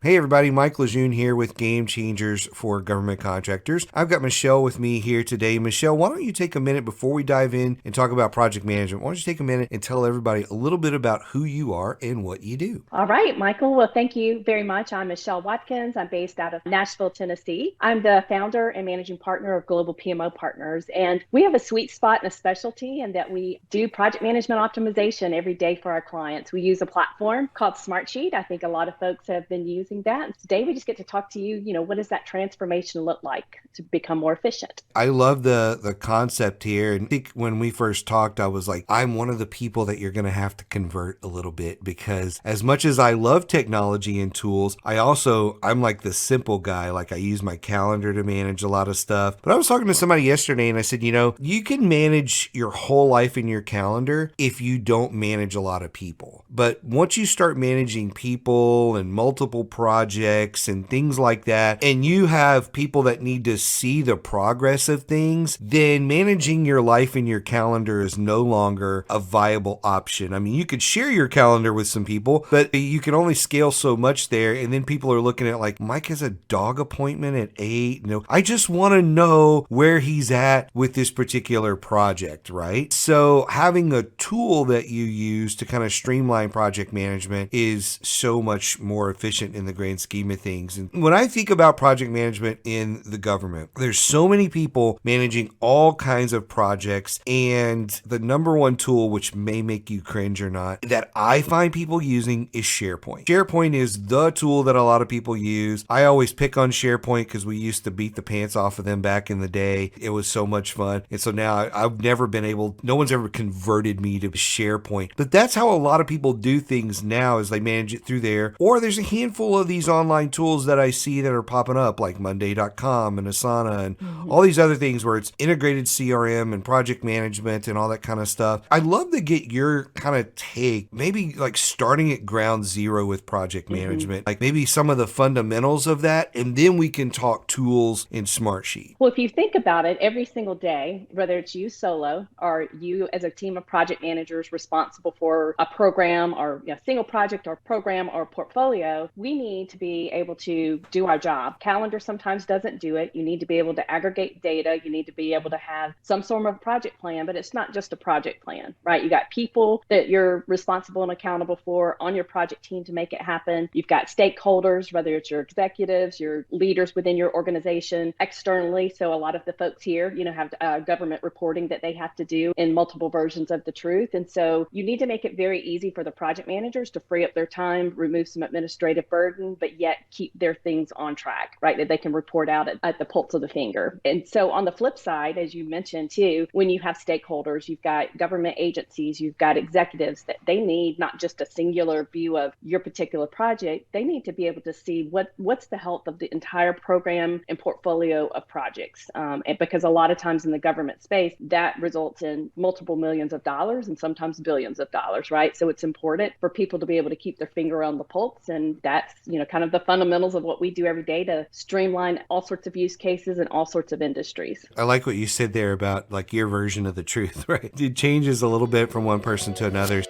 Hey everybody, Mike Lejeune here with Game Changers for Government Contractors. I've got Michelle with me here today. Michelle, why don't you take a minute before we dive in and talk about project management? Why don't you take a minute and tell everybody a little bit about who you are and what you do? All right, Michael. Well, thank you very much. I'm Michelle Watkins. I'm based out of Nashville, Tennessee. I'm the founder and managing partner of Global PMO Partners. And we have a sweet spot and a specialty in that we do project management optimization every day for our clients. We use a platform called Smartsheet. I think a lot of folks have been using that. And today we just get to talk to you, what does that transformation look like to become more efficient? I love the concept here. And I think when we first talked, I was like, I'm one of the people that you're going to have to convert a little bit because as much as I love technology and tools, I'm like the simple guy. Like I use my calendar to manage a lot of stuff. But I was talking to somebody yesterday and I said, you can manage your whole life in your calendar if you don't manage a lot of people. But once you start managing people and multiple projects and things like that, and you have people that need to see the progress of things, then managing your life in your calendar is no longer a viable option. I mean, you could share your calendar with some people, but you can only scale so much there. And then people are looking at like, Mike has a dog appointment at 8. I just want to know where he's at with this particular project, right? So having a tool that you use to kind of streamline project management is so much more efficient in the grand scheme of things. And when I think about project management in the government, there's so many people managing all kinds of projects, and the number one tool, which may make you cringe or not, that I find people using is SharePoint. SharePoint is the tool that a lot of people use. I always pick on SharePoint because we used to beat the pants off of them back in the day. It was so much fun. And so now I've never been able, no one's ever converted me to SharePoint. But that's how a lot of people do things now is they manage it through there. Or there's a handful of these online tools that I see that are popping up like Monday.com and Asana and all these other things where it's integrated CRM and project management and all that kind of stuff. I'd love to get your kind of take, maybe like starting at ground zero with project Mhm. management, like maybe some of the fundamentals of that, and then we can talk tools in Smartsheet. Well, if you think about it, every single day, whether it's you solo or you as a team of project managers responsible for a program or a single project or program or portfolio, we need to be able to do our job. Calendar sometimes doesn't do it. You need to be able to aggregate data. You need to be able to have some sort of project plan, but it's not just a project plan, right? You got people that you're responsible and accountable for on your project team to make it happen. You've got stakeholders, whether it's your executives, your leaders within your organization, externally. So a lot of the folks here, have government reporting that they have to do in multiple versions of the truth. And so you need to make it very easy for the project managers to free up their time, remove some administrative burden, but yet keep their things on track, right? That they can report out at the pulse of the finger. And so on the flip side, as you mentioned too, when you have stakeholders, you've got government agencies, you've got executives that they need not just a singular view of your particular project, they need to be able to see what's the health of the entire program and portfolio of projects. And because a lot of times in the government space, that results in multiple millions of dollars and sometimes billions of dollars, right? So it's important for people to be able to keep their finger on the pulse. And that's, kind of the fundamentals of what we do every day to streamline all sorts of use cases and all sorts of industries. I like what you said there about like your version of the truth, right? It changes a little bit from one person to another.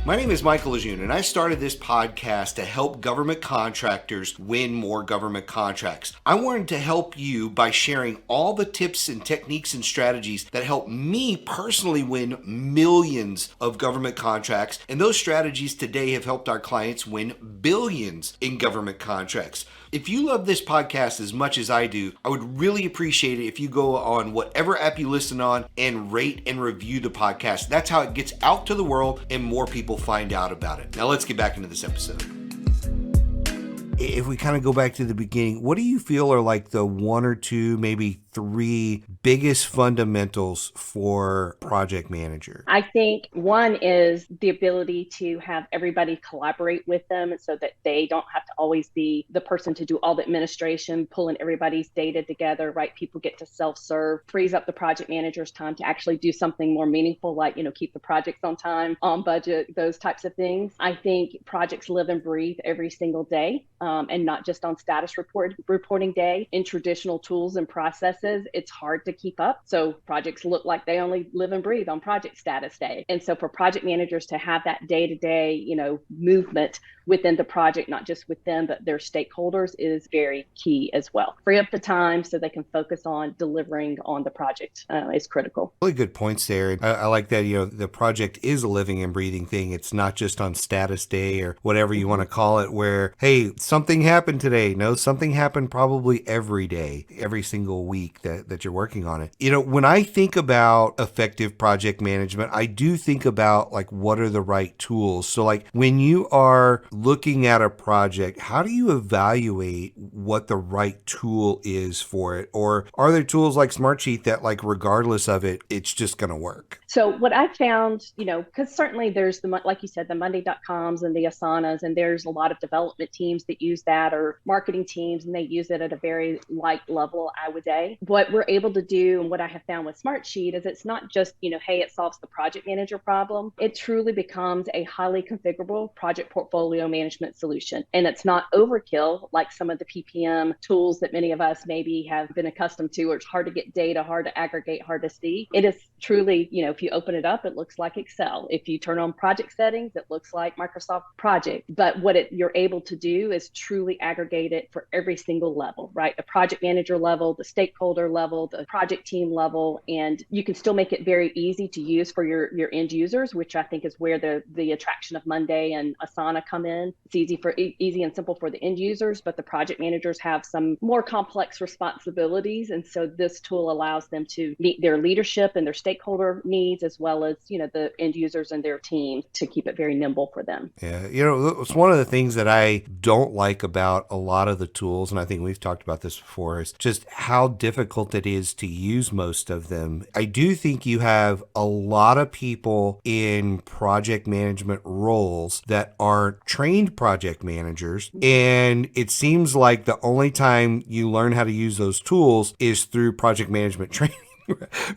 My name is Michael Lejeune, and I started this podcast to help government contractors win more government contracts. I wanted to help you by sharing all the tips and techniques and strategies that help me personally win millions of government contracts, and those strategies today have helped our clients win billions in government contracts. If you love this podcast as much as I do, I would really appreciate it if you go on whatever app you listen on and rate and review the podcast. That's how it gets out to the world and more people find out about it. Now let's get back into this episode. If we kind of go back to the beginning, what do you feel are like the one or two, maybe three biggest fundamentals for project manager? I think one is the ability to have everybody collaborate with them so that they don't have to always be the person to do all the administration, pulling everybody's data together, right? People get to self-serve, frees up the project manager's time to actually do something more meaningful, like, keep the projects on time, on budget, those types of things. I think projects live and breathe every single day. and not just on reporting day. In traditional tools and processes, it's hard to keep up. So projects look like they only live and breathe on project status day. And so for project managers to have that day-to-day, movement within the project, not just with them, but their stakeholders, is very key as well. Free up the time so they can focus on delivering on the project is critical. Really good points there. I like that, the project is a living and breathing thing. It's not just on status day or whatever you want to call it, where, hey, something happened today. No, something happened probably every day, every single week that you're working on it. When I think about effective project management, I do think about like, what are the right tools? So like when you are looking at a project, how do you evaluate what the right tool is for it? Or are there tools like Smartsheet that, like, regardless of it, it's just going to work? So what I found, because certainly there's like you said, the Monday.coms and the Asanas, and there's a lot of development teams that use that, or marketing teams, and they use it at a very light level, I would say. What we're able to do, and what I have found with Smartsheet, is it's not just, hey, it solves the project manager problem. It truly becomes a highly configurable project portfolio management solution. And it's not overkill like some of the PPM tools that many of us maybe have been accustomed to, where it's hard to get data, hard to aggregate, hard to see. It is truly, if you open it up, it looks like Excel. If you turn on project settings, it looks like Microsoft Project. But what you're able to do is truly aggregate it for every single level, right? The project manager level, the stakeholder level, the project team level, and you can still make it very easy to use for your end users, which I think is where the attraction of Monday and Asana come in. It's easy and simple for the end users, but the project managers have some more complex responsibilities, and so this tool allows them to meet their leadership and their stakeholder needs, as well as the end users and their team, to keep it very nimble for them. Yeah, it's one of the things that I don't like about a lot of the tools, and I think we've talked about this before, is just how difficult it is to use most of them. I do think you have a lot of people in project management roles that aren't trained project managers, and it seems like the only time you learn how to use those tools is through project management training.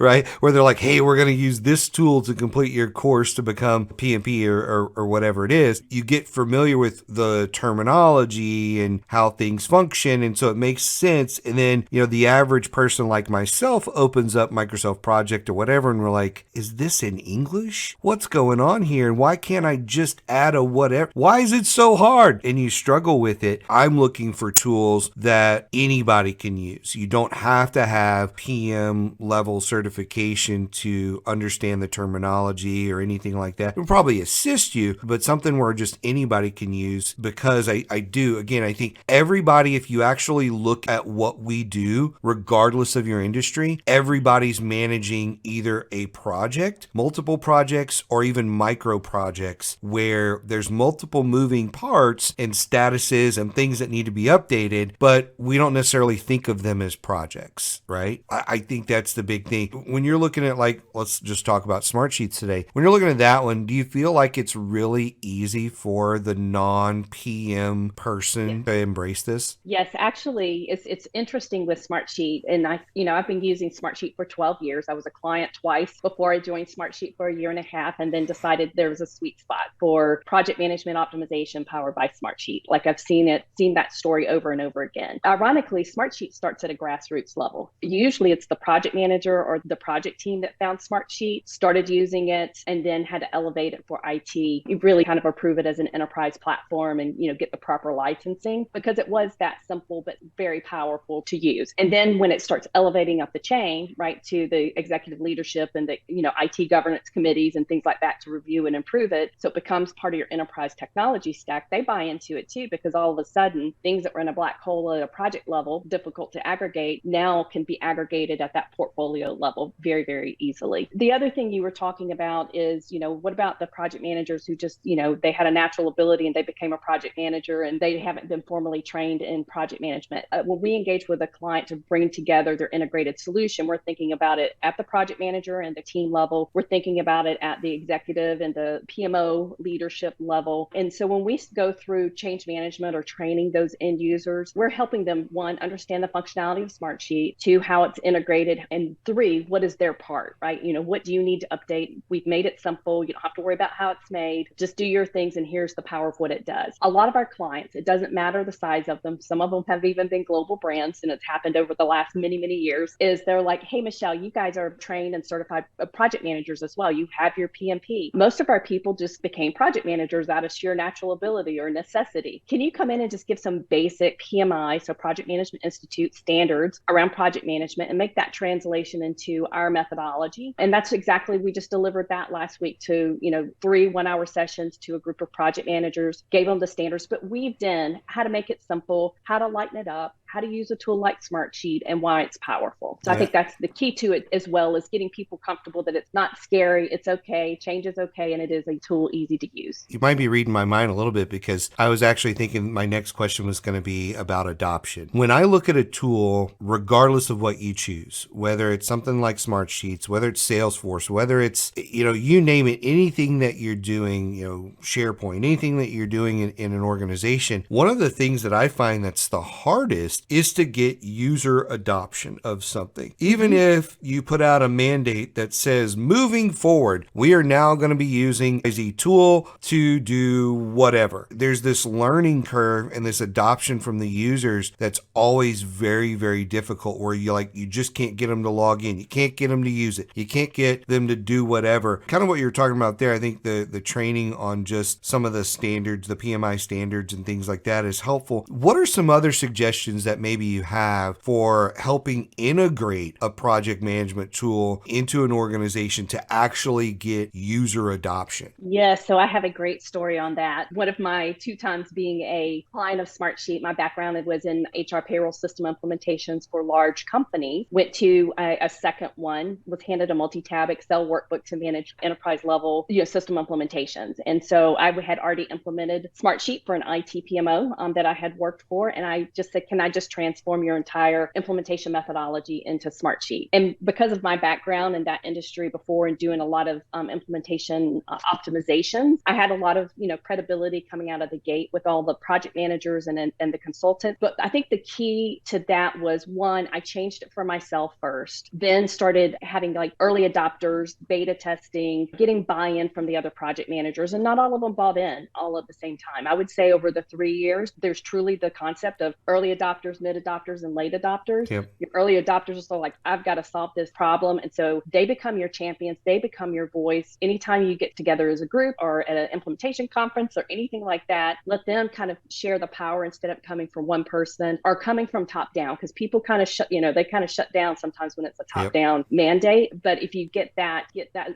Right? Where they're like, hey, we're going to use this tool to complete your course to become PMP or whatever it is. You get familiar with the terminology and how things function. And so it makes sense. And then, the average person like myself opens up Microsoft Project or whatever, and we're like, is this in English? What's going on here? And why can't I just add a whatever? Why is it so hard? And you struggle with it. I'm looking for tools that anybody can use. You don't have to have PM level certification to understand the terminology or anything like that. It will probably assist you, but something where just anybody can use, because I think everybody, if you actually look at what we do, regardless of your industry, everybody's managing either a project, multiple projects, or even micro projects where there's multiple moving parts and statuses and things that need to be updated, but we don't necessarily think of them as projects, right? I think that's the big thing. When you're looking at, like, let's just talk about Smartsheets today. When you're looking at that one, do you feel like it's really easy for the non-PM person to embrace this? Yes, actually, it's interesting with Smartsheet, and I've been using Smartsheet for 12 years. I was a client twice before I joined Smartsheet for a year and a half, and then decided there was a sweet spot for project management optimization powered by Smartsheet. Like, I've seen that story over and over again. Ironically, Smartsheet starts at a grassroots level. Usually, it's the project manager or the project team that found Smartsheet, started using it, and then had to elevate it for IT. You really kind of approve it as an enterprise platform and get the proper licensing, because it was that simple but very powerful to use. And then when it starts elevating up the chain, right, to the executive leadership and the IT governance committees and things like that to review and improve it, so it becomes part of your enterprise technology stack, they buy into it too, because all of a sudden things that were in a black hole at a project level, difficult to aggregate, now can be aggregated at that portfolio level very, very easily. The other thing you were talking about is, what about the project managers who just, they had a natural ability and they became a project manager and they haven't been formally trained in project management? When we engage with a client to bring together their integrated solution, we're thinking about it at the project manager and the team level. We're thinking about it at the executive and the PMO leadership level. And so when we go through change management or training those end users, we're helping them, one, understand the functionality of Smartsheet, two, how it's integrated and then 3, what is their part, right? What do you need to update? We've made it simple. You don't have to worry about how it's made. Just do your things, and here's the power of what it does. A lot of our clients, it doesn't matter the size of them. Some of them have even been global brands, and it's happened over the last many, many years, is they're like, hey, Michelle, you guys are trained and certified project managers as well. You have your PMP. Most of our people just became project managers out of sheer natural ability or necessity. Can you come in and just give some basic PMI, so Project Management Institute standards around project management, and make that translation into our methodology? And that's exactly, we just delivered that last week to, 3 1-hour sessions to a group of project managers, gave them the standards, but weaved in how to make it simple, how to lighten it up, how to use a tool like Smartsheet, and why it's powerful. So I think that's the key to it, as well as getting people comfortable that it's not scary, it's okay, change is okay, and it is a tool easy to use. You might be reading my mind a little bit, because I was actually thinking my next question was going to be about adoption. When I look at a tool, regardless of what you choose, whether it's something like Smartsheets, whether it's Salesforce, whether it's, you name it, anything that you're doing, SharePoint, anything that you're doing in an organization, one of the things that I find that's the hardest is to get user adoption of something. Even if you put out a mandate that says, moving forward, we are now going to be using a tool to do whatever. There's this learning curve and this adoption from the users that's always very, very difficult, where you just can't get them to log in. You can't get them to use it. You can't get them to do whatever. Kind of what you're talking about there. I think the training on just some of the standards, the PMI standards and things like that is helpful. What are some other suggestions that maybe you have for helping integrate a project management tool into an organization to actually get user adoption? Yes, so I have a great story on that. One of my 2 times being a client of Smartsheet, my background was in HR payroll system implementations for large companies. Went to a second one, was handed a multi-tab Excel workbook to manage enterprise level system implementations. And so I had already implemented Smartsheet for an IT PMO that I had worked for. And I just said, can I just transform your entire implementation methodology into Smartsheet? And because of my background in that industry before and doing a lot of implementation optimizations, I had a lot of credibility coming out of the gate with all the project managers and the consultants. But I think the key to that was, one, I changed it for myself first, then started having like early adopters, beta testing, getting buy-in from the other project managers, and not all of them bought in all at the same time. I would say over the 3 years, there's truly the concept of early adopters, mid adopters, and late adopters. Yep. Your early adopters are like, I've got to solve this problem. And so they become your champions. They become your voice. Anytime you get together as a group or at an implementation conference or anything like that, let them kind of share the power instead of coming from one person or coming from top down, because people kind of they kind of shut down sometimes when it's a top down mandate. But if you get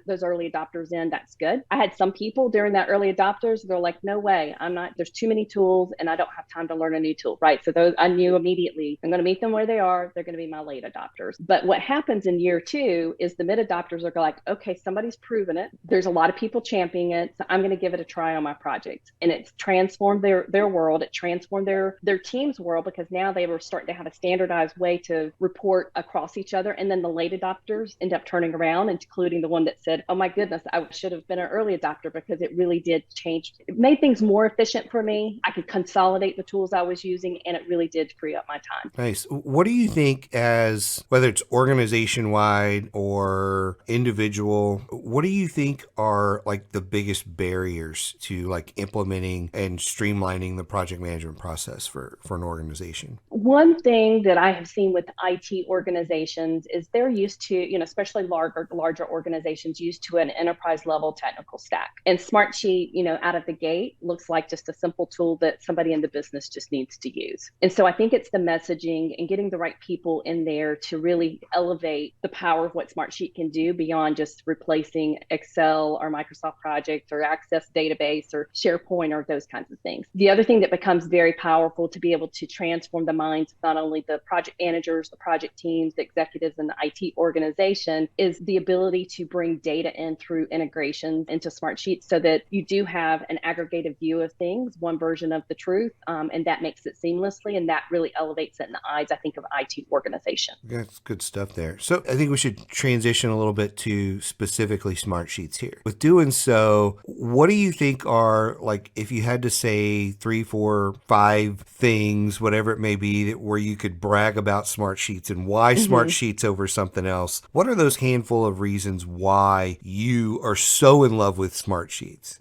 those early adopters in, that's good. I had some people during that early adopters, they're like, no way, there's too many tools and I don't have time to learn a new tool, right? So those, I knew immediately, I'm going to meet them where they are. They're going to be my late adopters. But what happens in year 2 is the mid adopters are like, okay, somebody's proven it. There's a lot of people championing it. So I'm going to give it a try on my project. And it's transformed their world. It transformed their team's world, because now they were starting to have a standardized way to report across each other. And then the late adopters end up turning around, including the one that said, oh my goodness, I should have been an early adopter, because it really did change. It made things more efficient for me. I could consolidate the tools I was using, and it really did free up my time. Nice. What do you think, as whether it's organization wide or individual, what do you think are like the biggest barriers to like implementing and streamlining the project management process for an organization? One thing that I have seen with IT organizations is they're used to, especially larger organizations, used to an enterprise level technical stack. And Smartsheet, out of the gate looks like just a simple tool that somebody in the business just needs to use. And so I think it's the messaging and getting the right people in there to really elevate the power of what Smartsheet can do beyond just replacing Excel or Microsoft Project or Access Database or SharePoint or those kinds of things. The other thing that becomes very powerful to be able to transform the minds of not only the project managers, the project teams, the executives, and the IT organization is the ability to bring data in through integrations into Smartsheet, so that you do have an aggregated view of things, one version of the truth, and that makes it seamlessly. And that really really elevates it in the eyes, I think, of IT organization. That's good stuff there. So I think we should transition a little bit to specifically smart sheets here. With doing so, what do you think are, like, if you had to say 3, 4, 5 things, whatever it may be, that where you could brag about smart sheets and why smart sheets over something else? What are those handful of reasons why you are so in love with smart sheets?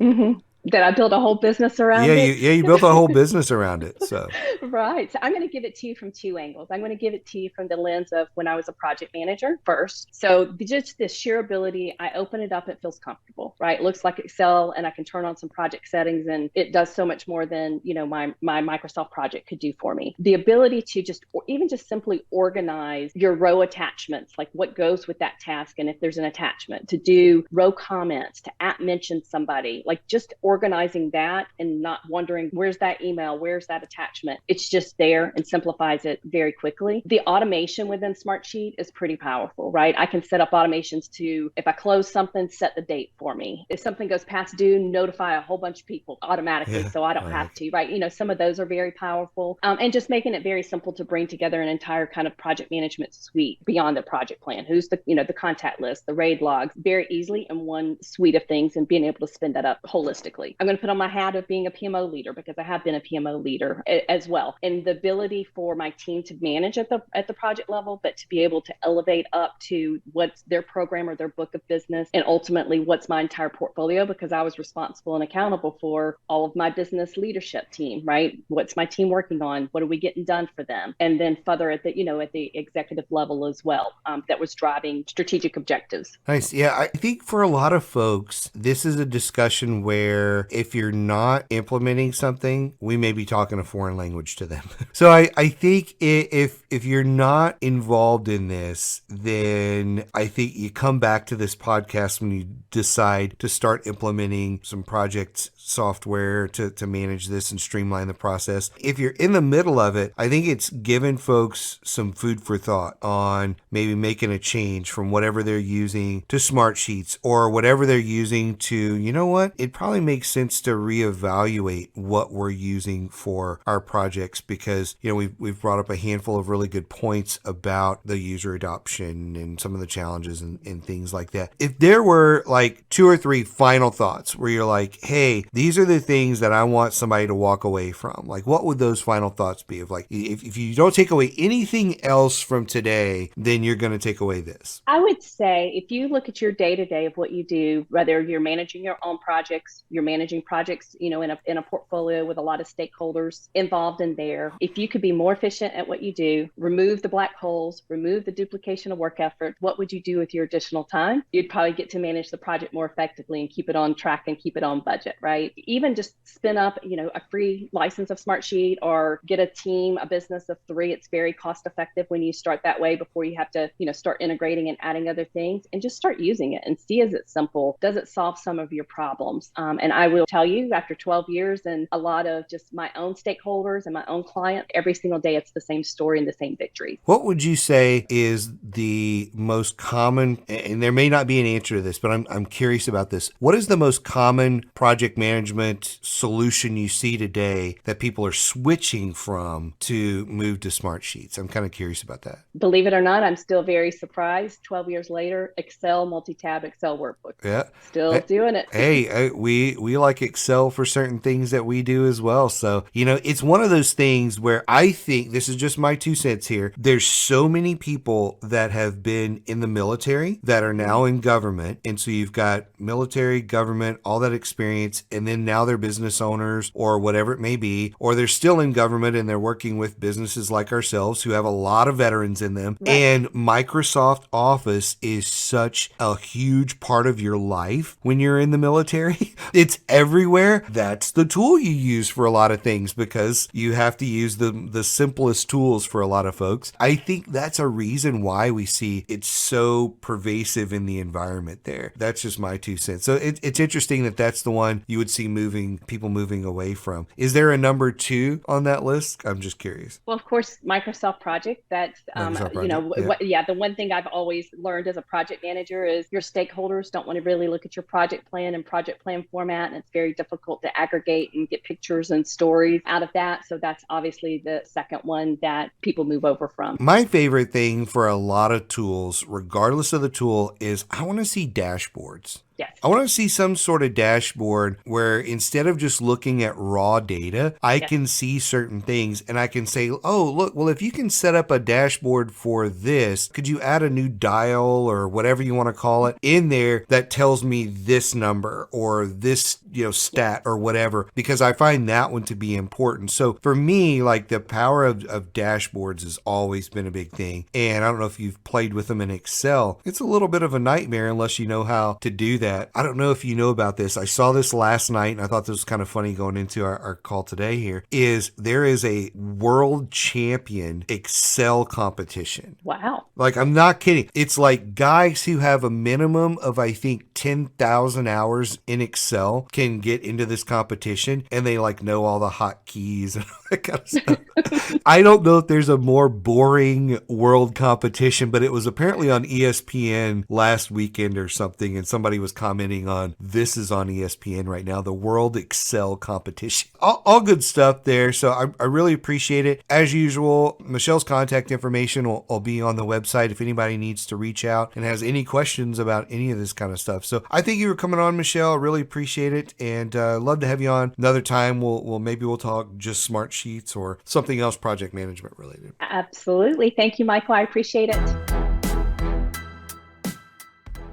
That I build a whole business around it. You built a whole business around it. So Right. So I'm going to give it to you from two angles. I'm going to give it to you from the lens of when I was a project manager first. So just the sheer ability, I open it up, it feels comfortable, right? It looks like Excel, and I can turn on some project settings, and it does so much more than, my Microsoft project could do for me. The ability to just, or even just simply organize your row attachments, like what goes with that task. And if there's an attachment, to do row comments, to mention somebody, like just organizing that and not wondering, where's that email? Where's that attachment? It's just there and simplifies it very quickly. The automation within Smartsheet is pretty powerful, right? I can set up automations to, if I close something, set the date for me. If something goes past due, notify a whole bunch of people automatically, so I don't have to, right? Some of those are very powerful. And just making it very simple to bring together an entire kind of project management suite beyond the project plan. Who's the contact list, the RAID logs, very easily in one suite of things, and being able to spin that up holistically. I'm going to put on my hat of being a PMO leader, because I have been a PMO leader as well. And the ability for my team to manage at the project level, but to be able to elevate up to what's their program or their book of business, and ultimately what's my entire portfolio, because I was responsible and accountable for all of my business leadership team, right? What's my team working on? What are we getting done for them? And then further at the executive level as well, that was driving strategic objectives. nice. Yeah, I think for a lot of folks, this is a discussion where if you're not implementing something, we may be talking a foreign language to them. So I think if you're not involved in this, then I think you come back to this podcast when you decide to start implementing some project software to manage this and streamline the process. If you're in the middle of it, I think it's given folks some food for thought on maybe making a change from whatever they're using to smart sheets, or whatever they're using to, you know what, it probably makes sense to reevaluate what we're using for our projects, because we've brought up a handful of really good points about the user adoption and some of the challenges and things like that. If there were like 2 or 3 final thoughts where you're like, hey, these are the things that I want somebody to walk away from, like, what would those final thoughts be? Of like, if you don't take away anything else from today, then you're going to take away this. I would say if you look at your day-to-day of what you do, whether you're managing your own projects, you're managing projects, in a portfolio with a lot of stakeholders involved in there, if you could be more efficient at what you do, remove the black holes, remove the duplication of work effort, what would you do with your additional time? You'd probably get to manage the project more effectively and keep it on track and keep it on budget, right? Even just spin up, a free license of Smartsheet, or get a team, a business of 3. It's very cost effective when you start that way, before you have to, start integrating and adding other things, and just start using it and see, is it simple? Does it solve some of your problems? And I will tell you, after 12 years and a lot of just my own stakeholders and my own clients, every single day it's the same story and the same victory. What would you say is the most common, and there may not be an answer to this, but I'm curious about this. What is the most common project management solution you see today that people are switching from to move to smart sheets? I'm kind of curious about that. Believe it or not, I'm still very surprised. 12 years later, Excel, multi-tab Excel workbook. Yeah. Still doing it. Hey, we like Excel for certain things that we do as well. So, it's one of those things where I think, this is just my 2 cents here, there's so many people that have been in the military that are now in government. And so you've got military, government, all that experience, and then now they're business owners or whatever it may be, or they're still in government and they're working with businesses like ourselves who have a lot of veterans in them. Right. And Microsoft Office is such a huge part of your life when you're in the military. It's everywhere. That's the tool you use for a lot of things, because you have to use the simplest tools for a lot of folks. I think that's a reason why we see it's so pervasive in the environment there. That's just my 2 cents. So it's interesting that that's the one you would would see people moving away from. Is there a number 2 on that list? I'm just curious. Well, of course, Microsoft Project. That's, Microsoft Project. the one thing I've always learned as a project manager is your stakeholders don't want to really look at your project plan and project plan format. And it's very difficult to aggregate and get pictures and stories out of that. So that's obviously the second one that people move over from. My favorite thing for a lot of tools, regardless of the tool, is I want to see dashboards. Yes. I want to see some sort of dashboard where instead of just looking at raw data, I can see certain things and I can say, oh, look, well, if you can set up a dashboard for this, could you add a new dial or whatever you want to call it in there that tells me this number or this, stat or whatever, because I find that one to be important. So for me, like the power of dashboards has always been a big thing. And I don't know if you've played with them in Excel. It's a little bit of a nightmare unless you know how to do that. I don't know if you know about this. I saw this last night and I thought this was kind of funny going into our call today here, is there is a world champion Excel competition. Wow. Like, I'm not kidding. It's like guys who have a minimum of, I think, 10,000 hours in Excel can get into this competition and they like know all the hotkeys and all that kind of stuff. I don't know if there's a more boring world competition, but it was apparently on ESPN last weekend or something. And somebody was commenting on, this is on ESPN right now, the World Excel Competition. All good stuff there. So I really appreciate it. As usual, Michelle's contact information will be on the website if anybody needs to reach out and has any questions about any of this kind of stuff. So I thank you for coming on, Michelle. I really appreciate it. And love to have you on another time. Maybe we'll talk just smart sheets or something else project management related. Absolutely. Thank you, Michael. I appreciate it.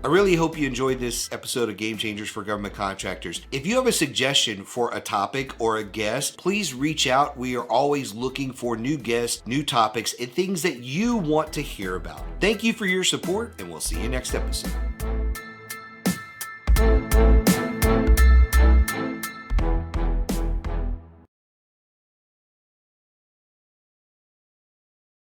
I really hope you enjoyed this episode of Game Changers for Government Contractors. If you have a suggestion for a topic or a guest, please reach out. We are always looking for new guests, new topics, and things that you want to hear about. Thank you for your support, and we'll see you next episode.